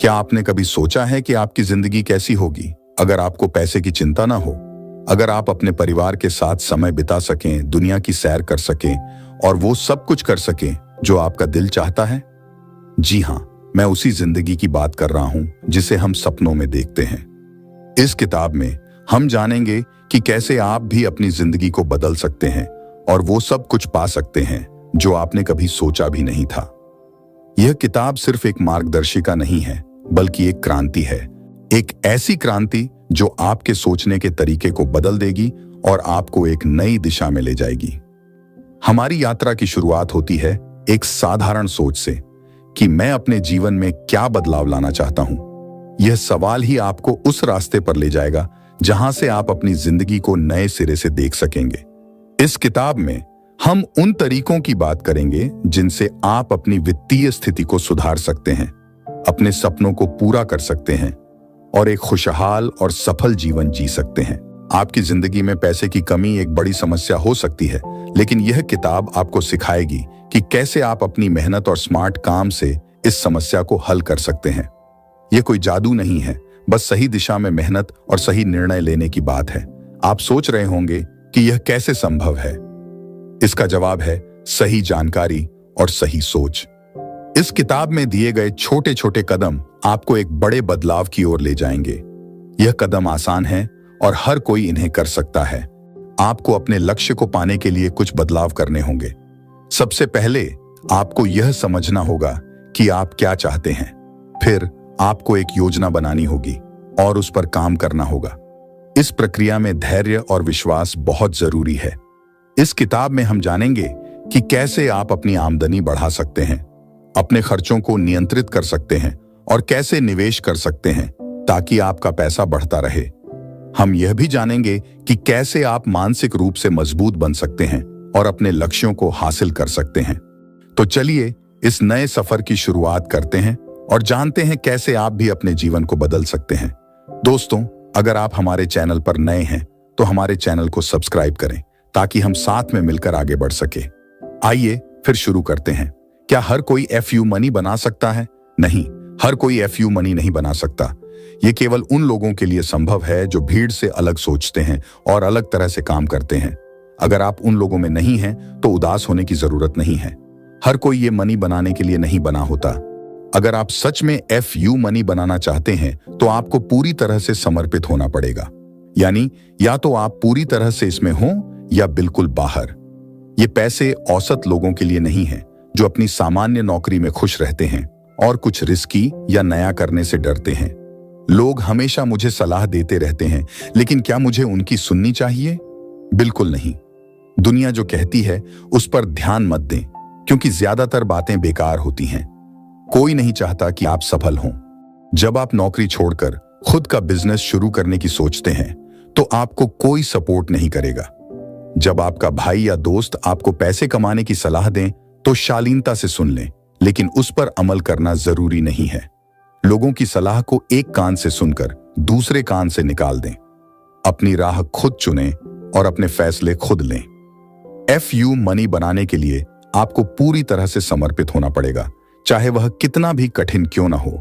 क्या आपने कभी सोचा है कि आपकी जिंदगी कैसी होगी अगर आपको पैसे की चिंता ना हो, अगर आप अपने परिवार के साथ समय बिता सकें, दुनिया की सैर कर सकें और वो सब कुछ कर सकें जो आपका दिल चाहता है? जी हाँ, मैं उसी जिंदगी की बात कर रहा हूं जिसे हम सपनों में देखते हैं। इस किताब में हम जानेंगे कि कैसे आप भी अपनी जिंदगी को बदल सकते हैं और वो सब कुछ पा सकते हैं जो आपने कभी सोचा भी नहीं था। यह किताब सिर्फ एक मार्गदर्शिका नहीं है, बल्कि एक क्रांति है। एक ऐसी क्रांति जो आपके सोचने के तरीके को बदल देगी और आपको एक नई दिशा में ले जाएगी। हमारी यात्रा की शुरुआत होती है एक साधारण सोच से कि मैं अपने जीवन में क्या बदलाव लाना चाहता हूं। यह सवाल ही आपको उस रास्ते पर ले जाएगा जहां से आप अपनी जिंदगी को नए सिरे से देख सकेंगे। इस किताब में हम उन तरीकों की बात करेंगे जिनसे आप अपनी वित्तीय स्थिति को सुधार सकते हैं, अपने सपनों को पूरा कर सकते हैं और एक खुशहाल और सफल जीवन जी सकते हैं। आपकी जिंदगी में पैसे की कमी एक बड़ी समस्या हो सकती है, लेकिन यह किताब आपको सिखाएगी कि कैसे आप अपनी मेहनत और स्मार्ट काम से इस समस्या को हल कर सकते हैं। यह कोई जादू नहीं है, बस सही दिशा में मेहनत और सही निर्णय लेने की बात है। आप सोच रहे होंगे कि यह कैसे संभव है? इसका जवाब है सही जानकारी और सही सोच। इस किताब में दिए गए छोटे छोटे कदम आपको एक बड़े बदलाव की ओर ले जाएंगे। यह कदम आसान है और हर कोई इन्हें कर सकता है। आपको अपने लक्ष्य को पाने के लिए कुछ बदलाव करने होंगे। सबसे पहले आपको यह समझना होगा कि आप क्या चाहते हैं। फिर आपको एक योजना बनानी होगी और उस पर काम करना होगा। इस प्रक्रिया में धैर्य और विश्वास बहुत जरूरी है। इस किताब में हम जानेंगे कि कैसे आप अपनी आमदनी बढ़ा सकते हैं, अपने खर्चों को नियंत्रित कर सकते हैं और कैसे निवेश कर सकते हैं ताकि आपका पैसा बढ़ता रहे। हम यह भी जानेंगे कि कैसे आप मानसिक रूप से मजबूत बन सकते हैं और अपने लक्ष्यों को हासिल कर सकते हैं। तो चलिए इस नए सफर की शुरुआत करते हैं और जानते हैं कैसे आप भी अपने जीवन को बदल सकते हैं। दोस्तों, अगर आप हमारे चैनल पर नए हैं तो हमारे चैनल को सब्सक्राइब करें ताकि हम साथ में मिलकर आगे बढ़ सके। आइए फिर शुरू करते हैं। क्या हर कोई FU मनी बना सकता है? नहीं, हर कोई FU मनी नहीं बना सकता। ये केवल उन लोगों के लिए संभव है जो भीड़ से अलग सोचते हैं और अलग तरह से काम करते हैं। अगर आप उन लोगों में नहीं हैं तो उदास होने की जरूरत नहीं है। हर कोई ये मनी बनाने के लिए नहीं बना होता। अगर आप सच में FU मनी बनाना चाहते हैं तो आपको पूरी तरह से समर्पित होना पड़ेगा। यानी या तो आप पूरी तरह से इसमें हों या बिल्कुल बाहर। ये पैसे औसत लोगों के लिए नहीं है जो अपनी सामान्य नौकरी में खुश रहते हैं और कुछ रिस्की या नया करने से डरते हैं। लोग हमेशा मुझे सलाह देते रहते हैं, लेकिन क्या मुझे उनकी सुननी चाहिए? बिल्कुल नहीं। दुनिया जो कहती है उस पर ध्यान मत दें, क्योंकि ज्यादातर बातें बेकार होती हैं। कोई नहीं चाहता कि आप सफल हों। जब आप नौकरी छोड़कर खुद का बिजनेस शुरू करने की सोचते हैं तो आपको कोई सपोर्ट नहीं करेगा। जब आपका भाई या दोस्त आपको पैसे कमाने की सलाह दें तो शालीनता से सुन लें, लेकिन उस पर अमल करना जरूरी नहीं है। लोगों की सलाह को एक कान से सुनकर दूसरे कान से निकाल दें। अपनी राह खुद चुनें और अपने फैसले खुद लें। FU मनी बनाने के लिए आपको पूरी तरह से समर्पित होना पड़ेगा, चाहे वह कितना भी कठिन क्यों ना हो।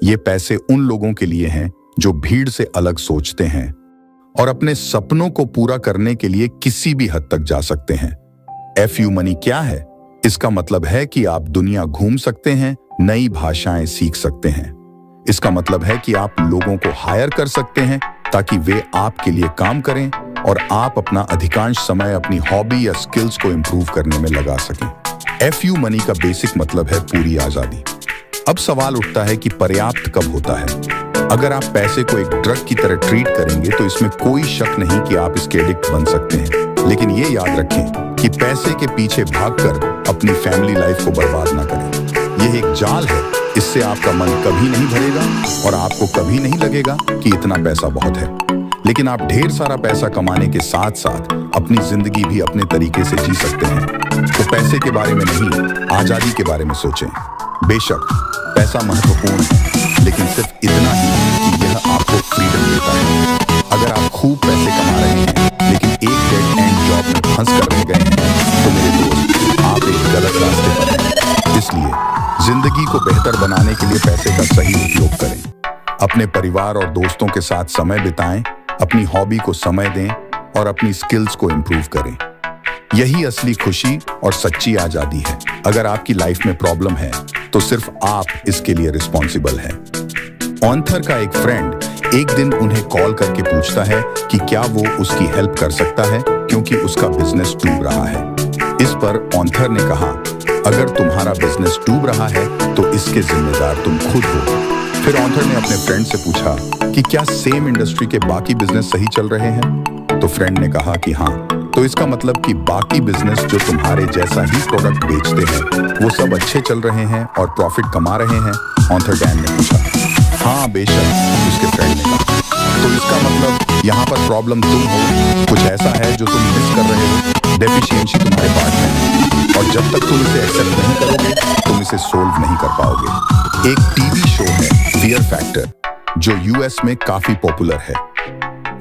ये पैसे उन लोगों के लिए हैं जो भीड़ से अलग सोचते हैं और अपने सपनों को पूरा करने के लिए किसी भी हद तक जा सकते हैं। FU मनी क्या है? इसका मतलब है कि आप दुनिया घूम सकते हैं, नई भाषाएं सीख सकते हैं। इसका मतलब है कि आप लोगों को हायर कर सकते हैं ताकि वे आपके लिए काम करें और आप अपना अधिकांश समय अपनी हॉबी या स्किल्स को इंप्रूव करने में लगा सकें। FU मनी का बेसिक मतलब है पूरी आजादी। अब सवाल उठता है कि पर्याप्त कब होता है? अगर आप पैसे को एक ड्रग की तरह ट्रीट करेंगे तो इसमें कोई शक नहीं कि आप इसके एडिक्ट बन सकते हैं। लेकिन ये याद रखें कि पैसे के पीछे भागकर अपनी फैमिली लाइफ को बर्बाद ना करें। यह एक जाल है, इससे आपका मन कभी नहीं भरेगा और आपको कभी नहीं लगेगा कि इतना पैसा बहुत है। लेकिन आप ढेर सारा पैसा कमाने के साथ साथ अपनी जिंदगी भी अपने तरीके से जी सकते हैं। तो पैसे के बारे में नहीं, आजादी के बारे में सोचें। बेशक पैसा महत्वपूर्ण है, लेकिन सिर्फ इतना ही कि यह आपको फ्रीडम देता है। अगर आप खूब पैसे कमा रहे हैं लेकिन एक डेड एंड जॉब में फंस कर रह गए हैं तो मेरे दोस्त, आप एक गलत रास्ते पर हैं। इसलिए जिंदगी को बेहतर बनाने के लिए पैसे का सही उपयोग करें। अपने परिवार और दोस्तों के साथ समय बिताएं, अपनी हॉबी को समय दें और अपनी स्किल्स को इम्प्रूव करें। यही असली खुशी और सच्ची आजादी है। अगर आपकी लाइफ में प्रॉब्लम है तो सिर्फ आप इसके लिए रिस्पॉन्सिबल हैं। ऑन्थर का एक फ्रेंड एक दिन उन्हें कॉल करके पूछता है कि क्या वो उसकी हेल्प कर सकता है क्योंकि उसका बिजनेस डूब रहा है। इस पर ऑन्थर ने कहा, अगर तुम्हारा बिजनेस डूब रहा है तो इसके जिम्मेदार तुम खुद हो। फिर ऑन्थर ने अपने फ्रेंड से पूछा कि क्या सेम इंडस्ट्री के बाकी बिजनेस सही चल रहे हैं? तो फ्रेंड ने कहा कि हाँ, तो इसका मतलब कि बाकी बिजनेस जो तुम्हारे जैसा ही प्रोडक्ट बेचते हैं वो सब अच्छे चल रहे हैं और प्रॉफिट कमा रहे हैं? ऑन्थर डैन ने पूछा। हाँ बेशक, उसके फ्रेंड ने कहा। तो इसका मतलब यहाँ पर प्रॉब्लम तुम हो, कुछ ऐसा है जो तुम मिस कर रहे हो, डेफिशिएंसी तुम्हारे पार्ट में है और जब तक तुम इसे एक्सेप्ट नहीं करोगे तुम इसे सोल्व नहीं कर पाओगे। एक टीवी शो है फियर फैक्टर जो यूएस में काफी पॉपुलर है।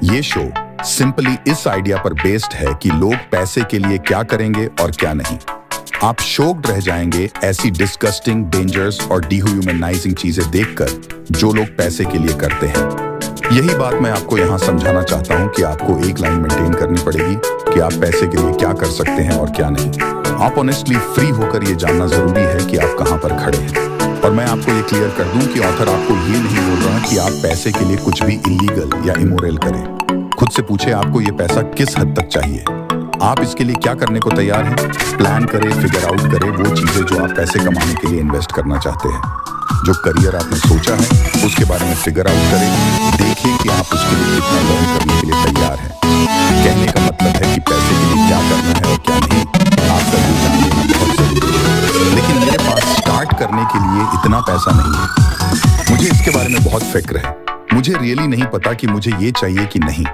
ये शो सिंपली इस आइडिया पर बेस्ड है कि लोग पैसे के लिए क्या करेंगे और क्या नहीं। आप शॉक्ड रह जाएंगे ऐसी डिस्गस्टिंग, डेंजरस और डिह्यूमनाइजिंग चीजें देखकर जो लोग पैसे के लिए करते हैं। यही बात मैं आपको यहाँ समझाना चाहता हूँ कि आपको एक लाइन मेंटेन करनी पड़ेगी कि आप पैसे के लिए क्या कर सकते हैं और क्या नहीं। आप ऑनेस्टली फ्री होकर ये जानना जरूरी है कि आप कहाँ पर खड़े हैं। और मैं आपको ये क्लियर कर दूं कि ऑथर आपको ये नहीं बोल रहा कि आप पैसे के लिए कुछ भी इलीगल या इमोरल करें। खुद से पूछे आपको ये पैसा किस हद तक चाहिए, आप इसके लिए क्या करने को तैयार हैं। प्लान करें, फिगर आउट करें वो चीजें जो आप पैसे कमाने के लिए इन्वेस्ट करना चाहते हैं। जो करियर आपने सोचा है उसके बारे में फिगर आउट करें, देखें कि आप उसके लिए कितना लर्न करने के लिए तैयार हैं। कहने का मतलब है कि पैसे के लिए क्या करना है और क्या नहीं, आपका भी जान लेना बहुत जरूरी है। लेकिन मेरे पास स्टार्ट करने के लिए इतना पैसा नहीं है, मुझे इसके बारे में बहुत फिक्र है, मुझे रियली नहीं पता कि मुझे ये चाहिए कि नहीं।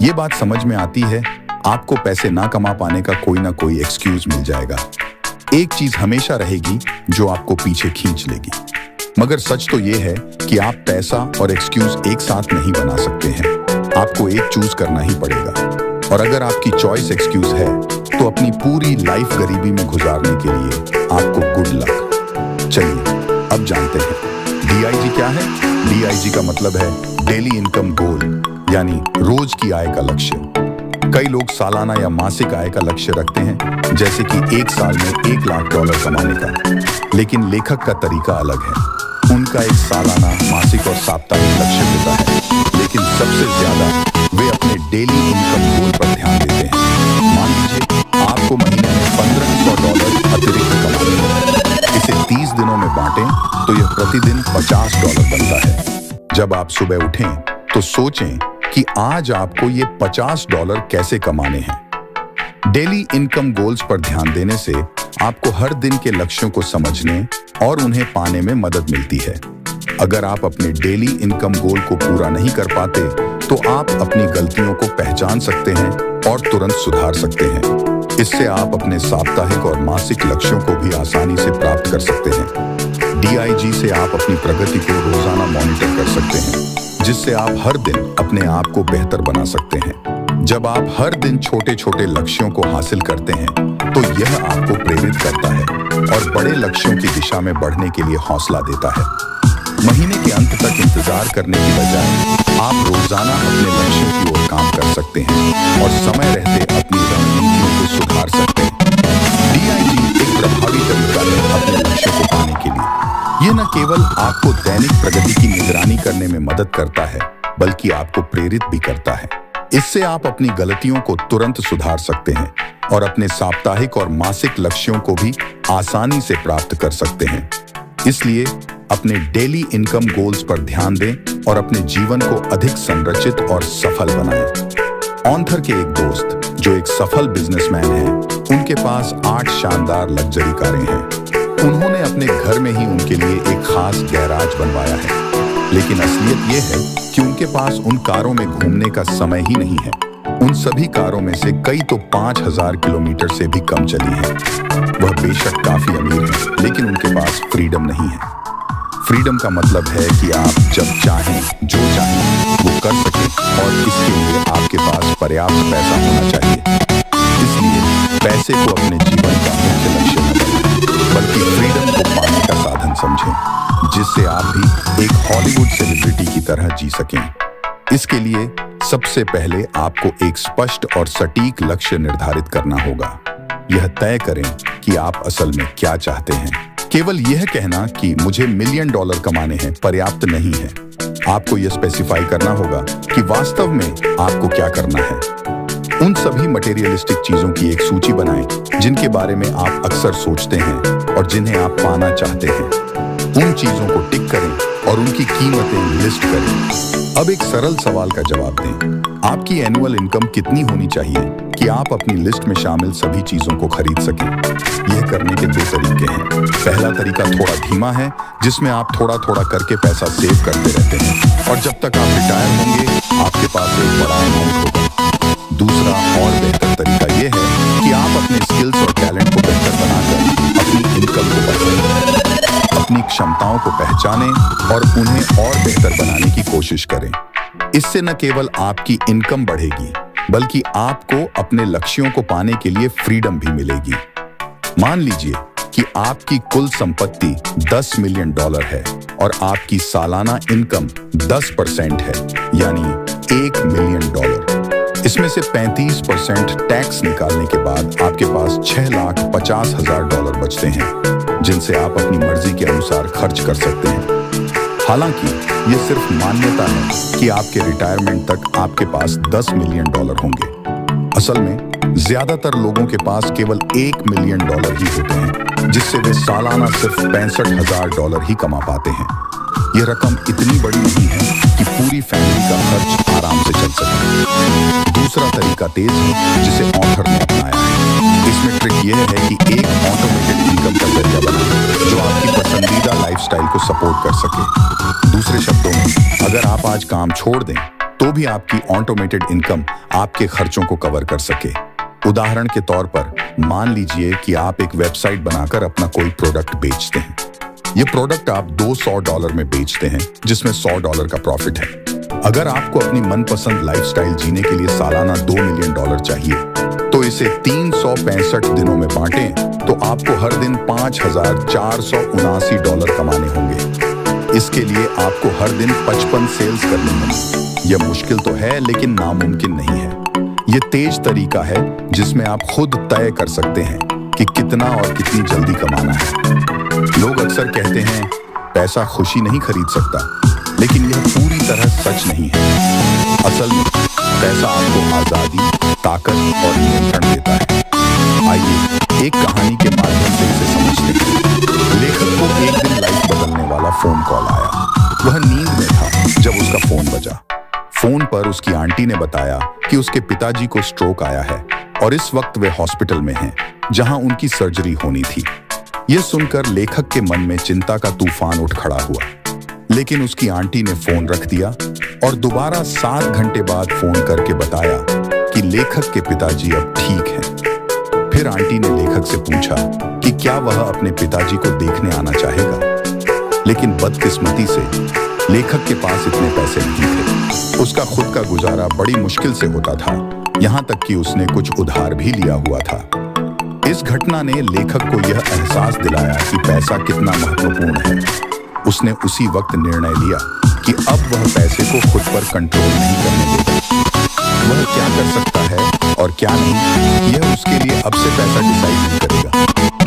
ये बात समझ में आती है, आपको पैसे ना कमा पाने का कोई ना कोई एक्सक्यूज मिल जाएगा। एक चीज हमेशा रहेगी जो आपको पीछे खींच लेगी। मगर सच तो ये है कि आप पैसा और एक्सक्यूज एक साथ नहीं बना सकते हैं, आपको एक चूज करना ही पड़ेगा। और अगर आपकी चॉइस एक्सक्यूज है तो अपनी पूरी लाइफ गरीबी में गुजारने के लिए आपको गुड लक। चलिए अब जानते हैं DIG क्या है। DIG का मतलब है डेली इनकम गोल, यानी रोज की आय का लक्ष्य। कई लोग सालाना या मासिक आय का लक्ष्य रखते हैं, जैसे कि एक साल में $1 लाख कमाने का। लेकिन लेखक का तरीका अलग है, उनका एक सालाना, मासिक और साप्ताहिक लक्ष्य होता है। लेकिन सबसे ज्यादा वे अपने डेली इनकम गोल पर ध्यान देते हैं। मान लीजिए आपको महीने में $1500 अतिरिक्त कमाने हैं, इसे 30 दिनों में बांटें तो यह प्रतिदिन $50 बनता है। जब आप सुबह उठें तो सोचें कि आज आपको ये $50 कैसे कमाने हैं। डेली इनकम गोल्स पर ध्यान देने से आपको हर दिन के लक्ष्यों को समझने और उन्हें पाने में मदद मिलती है। अगर आप अपने डेली इनकम गोल को पूरा नहीं कर पाते तो आप अपनी गलतियों को पहचान सकते हैं और तुरंत सुधार सकते हैं। इससे आप अपने साप्ताहिक और मासिक लक्ष्यों को भी आसानी से प्राप्त कर सकते हैं। DIG से आप अपनी प्रगति को रोजाना मॉनिटर कर सकते हैं, जिससे आप हर दिन अपने आप को बेहतर बना सकते हैं। जब आप हर दिन छोटे छोटे लक्ष्यों को हासिल करते हैं तो यह आपको प्रेरित करता है और बड़े लक्ष्यों की दिशा में बढ़ने के लिए हौसला देता है। महीने के अंत तक इंतजार करने की बजाय आप रोजाना अपने लक्ष्यों की ओर काम कर सकते हैं और समय रहते अपनी रणनीतियों को सुधार सकते हैं। DIG एक प्रभावी तरीका है अपने लक्ष्यों को पाने के लिए। यह न केवल आपको दैनिक प्रगति की निगरानी करने में मदद करता है, बल्कि आपको प्रेरित भी करता है। इससे आप अपनी गलतियों को तुरंत सुधार सकते हैं और अपने साप्ताहिक और मासिक लक्ष्यों को भी आसानी से प्राप्त कर सकते हैं। इसलिए अपने डेली इनकम गोल्स पर ध्यान दें और अपने जीवन को अधिक संरचित और सफल बनाएं। ऑन्थर के एक दोस्त जो एक सफल बिजनेसमैन हैं, उनके पास 8 शानदार लग्जरी कारें हैं। उन्होंने अपने घर में ही उनके लिए एक खास गैराज बनवाया है। लेकिन असलियत यह है कि उनके पास उन कारों में घूमने का समय ही नहीं है। उन सभी कारों में से कई तो 5000 किलोमीटर से भी कम चली हैं। वह बेशक काफी अमीर हैं, लेकिन उनके पास फ्रीडम नहीं है। फ्रीडम का मतलब है कि आप जब चाहें, जो चाहें, वो कर सकें और इसके लिए आपके पास पर्याप्त पैसा होना चाहिए। इसलिए पैसे को अपने जीवन का मुख्य लक्ष्य न बनाएं, बल्कि फ्रीडम को पाने का साधन समझें, जिससे आप भी एक हॉलीवुड सेलिब्रिटी की तरह जी सकें। इसके लिए सबसे पहले आपको एक स्पष्ट और सटीक लक्ष्य निर्धारित करना होगा। यह तय करें कि आप असल में क्या चाहते हैं। केवल यह कहना कि मुझे $1 मिलियन कमाने हैं पर्याप्त नहीं है। आपको यह स्पेसिफाई करना होगा कि वास्तव में आपको क्या करना है। उन सभी मटेरियलिस्टिक चीजों की एक सूची बनाएं जिनके बारे में आप अक्सर सोचते हैं और जिन्हें आप पाना चाहते हैं। उन चीजों को टिक करें और उनकी कीमतें लिस्ट करें। अब एक सरल सवाल का जवाब दें। आपकी एनुअल इनकम कितनी होनी चाहिए कि आप अपनी लिस्ट में शामिल सभी चीजों को खरीद सकें? यह करने के 2 तरीके हैं। पहला तरीका थोड़ा धीमा है, जिसमें आप थोड़ा थोड़ा करके पैसा सेव करते रहते हैं और जब तक आप रिटायर होंगे आपके पास एक बड़ा अमाउंट होगा। दूसरा और बेहतर तरीका यह है कि आप अपने स्किल्स और टैलेंट को बेहतर बनाकर अपनी इनकम को बढ़ाएं, अपनी क्षमताओं को पहचानें और उन्हें और बेहतर बनाने की कोशिश करें। इससे न केवल आपकी इनकम बढ़ेगी, बल्कि आपको अपने लक्ष्यों को पाने के लिए फ्रीडम भी मिलेगी। मान लीजिए कि आपकी कुल संपत्ति $10 मिलियन है और आपकी सालाना इनकम 10% है, यानी $1 मिलियन। इसमें से 35% टैक्स निकालने के बाद आपके पास $6,50,000 बचते हैं, जिनसे आप अपनी मर्जी के अनुसार खर्च कर सकते हैं। हालांकि ये सिर्फ मान्यता है कि आपके रिटायरमेंट तक आपके पास $10 मिलियन होंगे। असल में ज्यादातर लोगों के पास केवल $1 मिलियन ही होते हैं, जिससे वे सालाना सिर्फ $65,000 ही कमा पाते हैं। यह रकम इतनी बड़ी नहीं है कि पूरी फैमिली का खर्च आराम से चल सके। दूसरा तरीका तेज है, जिसे ऑथर ने अपनाया है। इसमें ट्रिक यह है कि एक ऑटोमेटेड इनकम का जरिया बनाएं जो आपकी पसंदीदा लाइफस्टाइल को सपोर्ट कर सके। दूसरे शब्दों में, अगर आप आज काम छोड़ दें तो भी आपकी ऑटोमेटेड इनकम आपके खर्चों को कवर कर सके। उदाहरण के तौर पर मान लीजिए कि आप एक वेबसाइट बनाकर अपना कोई प्रोडक्ट बेचते हैं। ये प्रोडक्ट आप $200 में बेचते हैं, जिसमें $100 का प्रॉफिट है। अगर आपको अपनी मनपसंद लाइफस्टाइल जीने के लिए सालाना $2 मिलियन चाहिए, तो इसे 365 दिनों में बांटें तो आपको हर दिन $5,479 कमाने होंगे। इसके लिए आपको हर दिन 55 सेल्स करने होंगे। यह मुश्किल तो है, लेकिन नामुमकिन नहीं है। यह तेज तरीका है जिसमें आप खुद तय कर सकते हैं कि कितना और कितनी जल्दी कमाना है। लोग अक्सर कहते हैं पैसा खुशी नहीं खरीद सकता, लेकिन यह पूरी तरह सच नहीं है। असल में पैसा आपको आजादी, ताकत और नियंत्रण देता है। आइए एक कहानी के माध्यम से इसे समझते हैं। लेखक को एक दिन लाइफ बदलने वाला फोन कॉल आया। वह नींद में था जब उसका फोन बजा। फोन पर उसकी आंटी ने बताया कि उसके पिताजी को स्ट्रोक आया है और इस वक्त वे हॉस्पिटल में हैं, जहां उनकी सर्जरी होनी थी। यह सुनकर लेखक के मन में चिंता का तूफान उठ खड़ा हुआ, लेकिन उसकी आंटी ने फोन रख दिया और दोबारा 7 घंटे बाद फोन करके बताया कि लेखक के पिताजी अब ठीक हैं। फिर आंटी ने लेखक से पूछा कि क्या वह अपने पिताजी को देखने आना चाहेगा, लेकिन बदकिस्मती से लेखक के पास इतने पैसे नहीं थे। उसका खुद का गुजारा बड़ी मुश्किल से होता था, यहाँ तक कि उसने कुछ उधार भी लिया हुआ था। इस घटना ने लेखक को यह एहसास दिलाया कि पैसा कितना महत्वपूर्ण है। उसने उसी वक्त निर्णय लिया कि अब वह पैसे को खुद पर कंट्रोल नहीं करने देगा। वह क्या कर सकता है और क्या नहीं, यह उसके लिए अब से पैसा डिसाइड नहीं करेगा।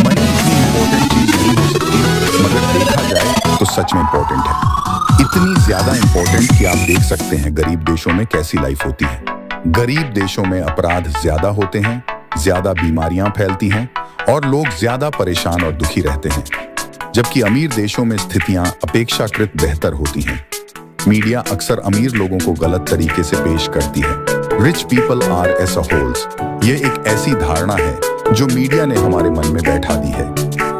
मनी इतनी इंपॉर्टेंट चीज नहीं हो सकती, मगर देखा जाए तो सच में इंपॉर्टेंट है। इतनी ज्यादा इंपॉर्टेंट कि आप देख सकते हैं गरीब देशों में कैसी लाइफ होती है। गरीब देशों में अपराध ज्यादा होते हैं, ज्यादा बीमारियां फैलती हैं और लोग ज्यादा परेशान और दुखी रहते हैं, जबकि अमीर देशों में स्थितियां अपेक्षाकृत बेहतर होती हैं। मीडिया अक्सर अमीर लोगों को गलत तरीके से पेश करती है। रिच पीपल आर एस अ होल्स, ये एक ऐसी धारणा है जो मीडिया ने हमारे मन में बैठा दी है।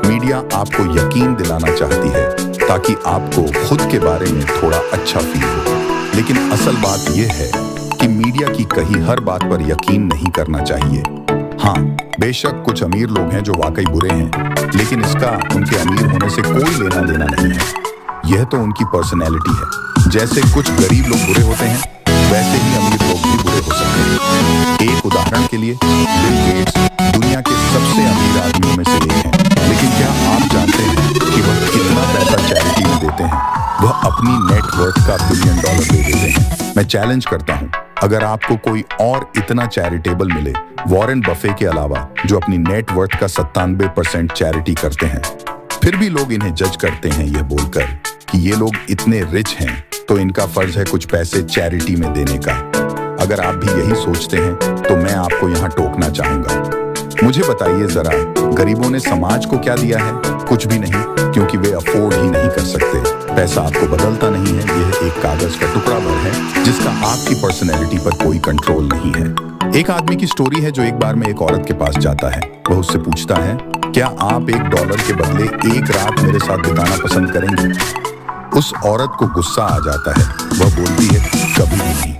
मीडिया आपको यकीन दिलाना चाहती है ताकि आपको खुद के बारे में थोड़ा अच्छा फील हो, लेकिन असल बात यह है कि मीडिया की कही हर बात पर यकीन नहीं करना चाहिए। हाँ, बेशक कुछ अमीर लोग हैं जो वाकई बुरे हैं, लेकिन इसका उनके अमीर होने से कोई लेना देना नहीं है। यह तो उनकी पर्सनैलिटी है। जैसे कुछ गरीब लोग बुरे होते हैं, वैसे ही अमीर लोग भी बुरे हो सकते हैं। एक उदाहरण के लिए, बिल गेट्स दुनिया के सबसे अमीर आदमियों में से एक हैं। लेकिन क्या आप जानते हैं कि वह कितना पैसा चैरिटी में देते हैं? वह अपनी नेटवर्थ का $1 बिलियन दे देते हैं। मैं चैलेंज करता हूं, अगर आपको कोई और इतना चैरिटेबल मिले वॉरेन बफे के अलावा, जो अपनी नेटवर्थ का 97% चैरिटी करते हैं, फिर भी लोग इन्हें जज करते हैं यह बोलकर कि ये लोग इतने रिच हैं तो इनका फर्ज है कुछ पैसे चैरिटी में देने का। अगर आप भी यही सोचते हैं तो मैं आपको यहाँ टोकना चाहूंगा। मुझे बताइए जरा, गरीबों ने समाज को क्या दिया है? कुछ भी नहीं, क्योंकि वे अफोर्ड ही नहीं कर सकते। पैसा आपको बदलता नहीं है, यह एक कागज का टुकड़ा भर है जिसका आपकी पर्सनैलिटी पर कोई कंट्रोल नहीं है। एक आदमी की स्टोरी है जो एक बार में एक औरत के पास जाता है। वह उससे पूछता है, क्या आप $1 के बदले एक रात मेरे साथ बिताना पसंद करेंगे? उस औरत को गुस्सा आ जाता है। वह बोलती है, कभी भी नहीं।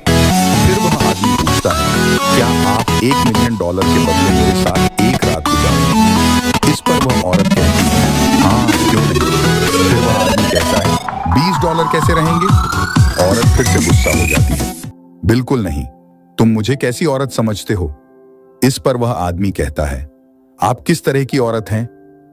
फिर वह आदमी पूछता है, क्या आप $1 मिलियन के बदले मेरे साथ एक रात गुजारेंगे? इस पर वह औरत कहती है, हाँ क्यों नहीं। फिर वह आदमी कहता है, $20 कैसे रहेंगे? औरत फिर से गुस्सा हो जाती है, बिल्कुल नहीं, तुम मुझे कैसी औरत समझते हो? इस पर वह आदमी कहता है, आप किस तरह की औरत हैं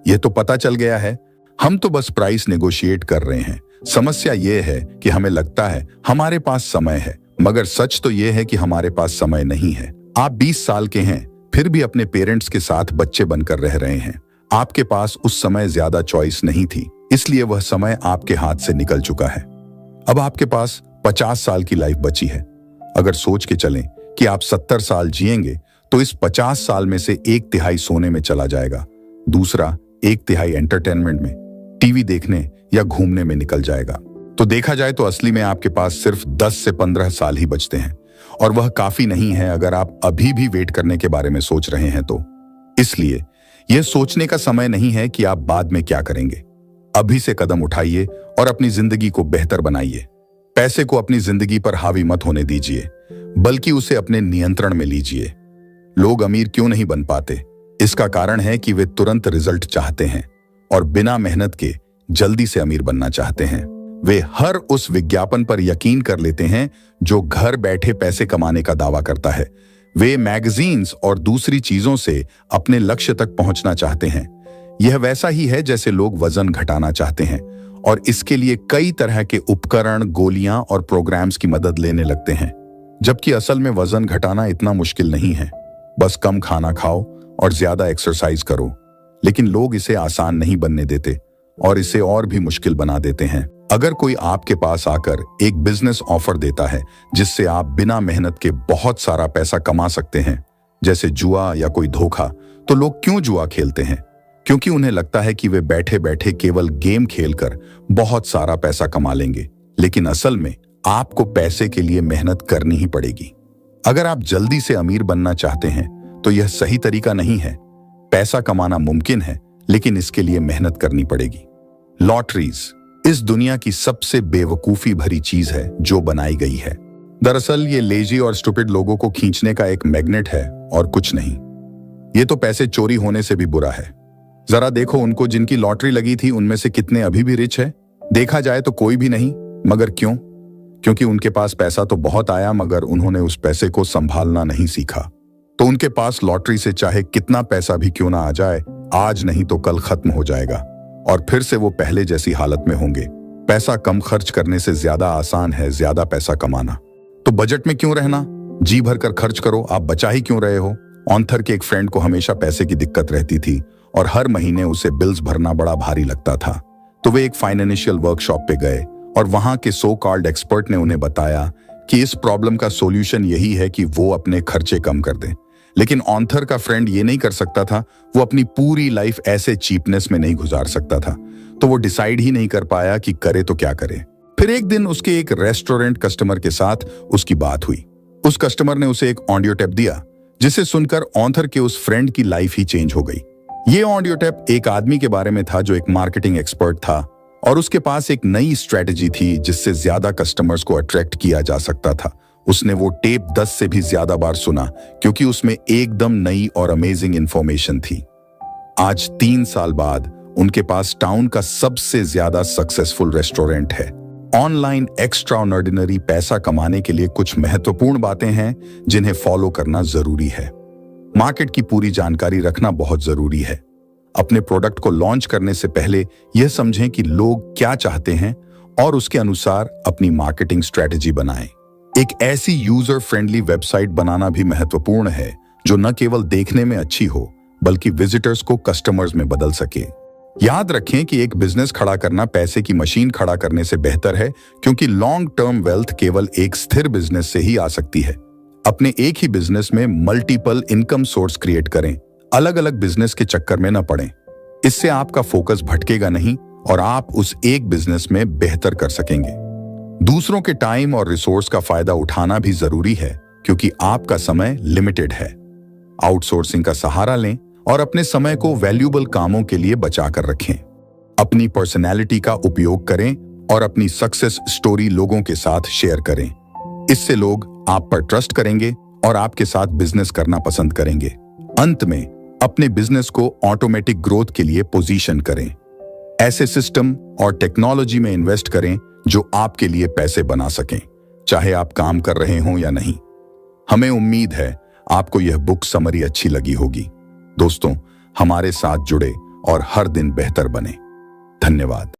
यह तो पता चल गया है, हम तो बस प्राइस नेगोशिएट कर रहे हैं। समस्या यह है कि हमें लगता है हमारे पास समय है, मगर सच तो यह है कि हमारे पास समय नहीं है। आप 20 साल के हैं, फिर भी अपने पेरेंट्स के साथ बच्चे बनकर रह रहे हैं। आपके पास उस समय ज्यादा चॉइस नहीं थी, इसलिए वह समय आपके हाथ से निकल चुका है। अब आपके पास 50 साल की लाइफ बची है। अगर सोच के चलें कि आप 70 साल जिएंगे तो इस 50 साल में से 1/3 सोने में चला जाएगा, दूसरा 1/3 एंटरटेनमेंट में, टीवी देखने या घूमने में निकल जाएगा। तो देखा जाए तो असली में आपके पास सिर्फ 10 से 15 साल ही बचते हैं, और वह काफी नहीं है अगर आप अभी भी वेट करने के बारे में सोच रहे हैं तो। इसलिए यह सोचने का समय नहीं है कि आप बाद में क्या करेंगे। अभी से कदम उठाइए और अपनी जिंदगी को बेहतर बनाइए। पैसे को अपनी जिंदगी पर हावी मत होने दीजिए, बल्कि उसे अपने नियंत्रण में लीजिए। लोग अमीर क्यों नहीं बन पाते? इसका कारण है कि वे तुरंत रिजल्ट चाहते हैं और बिना मेहनत के जल्दी से अमीर बनना चाहते हैं। वे हर उस विज्ञापन पर यकीन कर लेते हैं जो घर बैठे पैसे कमाने का दावा करता है। वे मैगजीन्स और दूसरी चीजों से अपने लक्ष्य तक पहुंचना चाहते हैं। यह वैसा ही है जैसे लोग वजन घटाना चाहते हैं और इसके लिए कई तरह के उपकरण, गोलियां और प्रोग्राम्स की मदद लेने लगते हैं, जबकि असल में वजन घटाना इतना मुश्किल नहीं है। बस कम खाना खाओ और ज्यादा एक्सरसाइज करो। लेकिन लोग इसे आसान नहीं बनने देते और इसे और भी मुश्किल बना देते हैं। अगर कोई आपके पास आकर एक बिजनेस ऑफर देता है जिससे आप बिना मेहनत के बहुत सारा पैसा कमा सकते हैं, जैसे जुआ या कोई धोखा, तो लोग क्यों जुआ खेलते हैं? क्योंकि उन्हें लगता है कि वे बैठे बैठे केवल गेम खेलकर बहुत सारा पैसा कमा लेंगे। लेकिन असल में आपको पैसे के लिए मेहनत करनी ही पड़ेगी। अगर आप जल्दी से अमीर बनना चाहते हैं तो यह सही तरीका नहीं है। पैसा कमाना मुमकिन है, लेकिन इसके लिए मेहनत करनी पड़ेगी। लॉटरीज इस दुनिया की सबसे बेवकूफी भरी चीज है जो बनाई गई है। दरअसल ये लेजी और स्टूपिड लोगों को खींचने का एक मैग्नेट है और कुछ नहीं। ये तो पैसे चोरी होने से भी बुरा है। जरा देखो उनको जिनकी लॉटरी लगी थी, उनमें से कितने अभी भी रिच है? देखा जाए तो कोई भी नहीं। मगर क्यों? क्योंकि उनके पास पैसा तो बहुत आया, मगर उन्होंने उस पैसे को संभालना नहीं सीखा। तो उनके पास लॉटरी से चाहे कितना पैसा भी क्यों ना आ जाए, आज नहीं तो कल खत्म हो जाएगा और फिर से वो पहले जैसी हालत में होंगे। पैसा कम खर्च करने से ज्यादा आसान है ज्यादा पैसा कमाना। तो बजट में क्यों रहना? जी भर कर खर्च करो। आप बचा ही क्यों रहे हो? ऑन्थर के एक फ्रेंड को हमेशा पैसे की दिक्कत रहती थी और हर महीने उसे बिल्स भरना बड़ा भारी लगता था। तो वे एक फाइनेंशियल वर्कशॉप पे गए और वहां के सो कॉल्ड एक्सपर्ट ने उन्हें बताया कि इस प्रॉब्लम का सॉल्यूशन यही है कि वो अपने खर्चे कम कर दें। लेकिन ऑन्थर का फ्रेंड ये नहीं कर सकता था। वो अपनी पूरी लाइफ ऐसे चीपनेस में नहीं गुजार सकता था, तो वो डिसाइड ही नहीं कर पाया कि करे तो क्या करे। फिर एक दिन उसके एक रेस्टोरेंट कस्टमर के साथ उसकी बात हुई। उस कस्टमर ने उसे एक ऑडियो टेप दिया, जिसे सुनकर ऑन्थर के उस फ्रेंड की लाइफ ही चेंज हो गई। ये ऑडियो टेप एक आदमी के बारे में था जो एक मार्केटिंग एक्सपर्ट था और उसके पास एक नई स्ट्रेटजी थी जिससे ज्यादा कस्टमर्स को अट्रैक्ट किया जा सकता था। उसने वो टेप 10 से भी ज्यादा बार सुना क्योंकि उसमें एकदम नई और अमेजिंग इंफॉर्मेशन थी। आज 3 साल बाद उनके पास टाउन का सबसे ज्यादा सक्सेसफुल रेस्टोरेंट है। ऑनलाइन एक्स्ट्राऑर्डिनरी पैसा कमाने के लिए कुछ महत्वपूर्ण बातें हैं जिन्हें फॉलो करना जरूरी है। मार्केट की पूरी जानकारी रखना बहुत जरूरी है। अपने प्रोडक्ट को लॉन्च करने से पहले यह समझें कि लोग क्या चाहते हैं और उसके अनुसार अपनी मार्केटिंग स्ट्रेटेजी बनाएं। एक ऐसी यूजर फ्रेंडली वेबसाइट बनाना भी महत्वपूर्ण है जो न केवल देखने में अच्छी हो बल्कि विजिटर्स को कस्टमर्स में बदल सके। याद रखें कि एक बिजनेस खड़ा करना पैसे की मशीन खड़ा करने से बेहतर है, क्योंकि लॉन्ग टर्म वेल्थ केवल एक स्थिर बिजनेस से ही आ सकती है। अपने एक ही बिजनेस में मल्टीपल इनकम सोर्स क्रिएट करें, अलग अलग बिजनेस के चक्कर में न पड़ें। इससे आपका फोकस भटकेगा नहीं और आप उस एक बिजनेस में बेहतर कर सकेंगे। दूसरों के टाइम और रिसोर्स का फायदा उठाना भी जरूरी है, क्योंकि आपका समय लिमिटेड है। आउटसोर्सिंग का सहारा लें और अपने समय को वैल्यूएबल कामों के लिए बचा कर रखें। अपनी पर्सनैलिटी का उपयोग करें और अपनी सक्सेस स्टोरी लोगों के साथ शेयर करें। इससे लोग आप पर ट्रस्ट करेंगे और आपके साथ बिजनेस करना पसंद करेंगे। अंत में अपने बिजनेस को ऑटोमेटिक ग्रोथ के लिए पोजीशन करें। ऐसे सिस्टम और टेक्नोलॉजी में इन्वेस्ट करें जो आपके लिए पैसे बना सकें, चाहे आप काम कर रहे हों या नहीं। हमें उम्मीद है आपको यह बुक समरी अच्छी लगी होगी। दोस्तों, हमारे साथ जुड़े और हर दिन बेहतर बने। धन्यवाद।